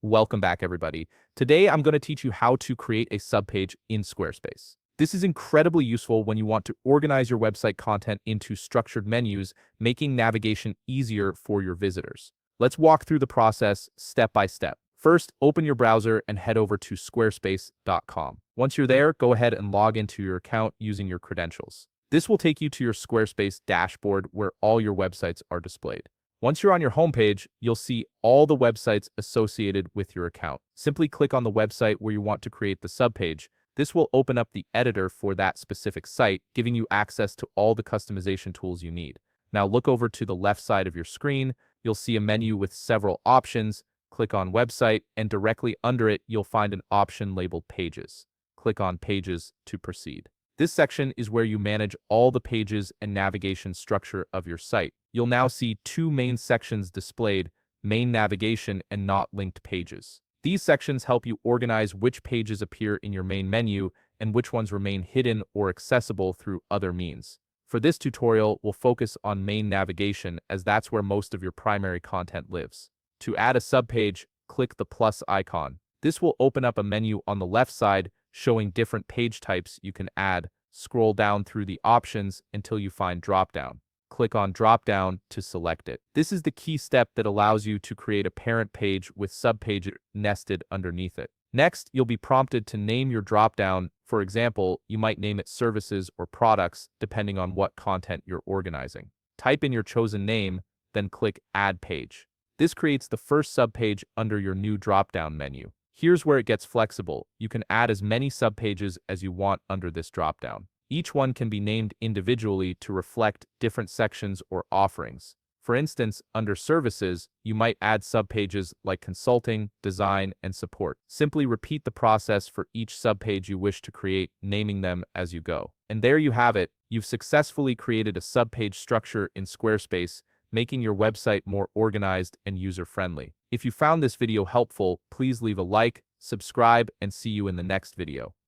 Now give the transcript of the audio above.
Welcome back, everybody. Today, I'm going to teach you how to create a subpage in Squarespace. This is incredibly useful when you want to organize your website content into structured menus, making navigation easier for your visitors. Let's walk through the process step by step. First, open your browser and head over to squarespace.com. Once you're there, go ahead and log into your account using your credentials. This will take you to your Squarespace dashboard where all your websites are displayed. Once you're on your homepage, you'll see all the websites associated with your account. Simply click on the website where you want to create the subpage. This will open up the editor for that specific site, giving you access to all the customization tools you need. Now look over to the left side of your screen. You'll see a menu with several options. Click on Website, and directly under it, you'll find an option labeled Pages. Click on Pages to proceed. This section is where you manage all the pages and navigation structure of your site. You'll now see two main sections displayed: main navigation and not linked pages. These sections help you organize which pages appear in your main menu and which ones remain hidden or accessible through other means. For this tutorial, we'll focus on main navigation as that's where most of your primary content lives. To add a subpage, click the plus icon. This will open up a menu on the left side showing different page types you can add. Scroll down through the options until you find dropdown. Click on dropdown to select it. This is the key step that allows you to create a parent page with subpages nested underneath it. Next, you'll be prompted to name your dropdown. For example, you might name it Services or Products, depending on what content you're organizing. Type in your chosen name, then click Add Page. This creates the first subpage under your new dropdown menu. Here's where it gets flexible. You can add as many subpages as you want under this dropdown. Each one can be named individually to reflect different sections or offerings. For instance, under Services, you might add subpages like Consulting, Design, and Support. Simply repeat the process for each subpage you wish to create, naming them as you go. And there you have it. You've successfully created a subpage structure in Squarespace, making your website more organized and user-friendly. If you found this video helpful, please leave a like, subscribe, and see you in the next video.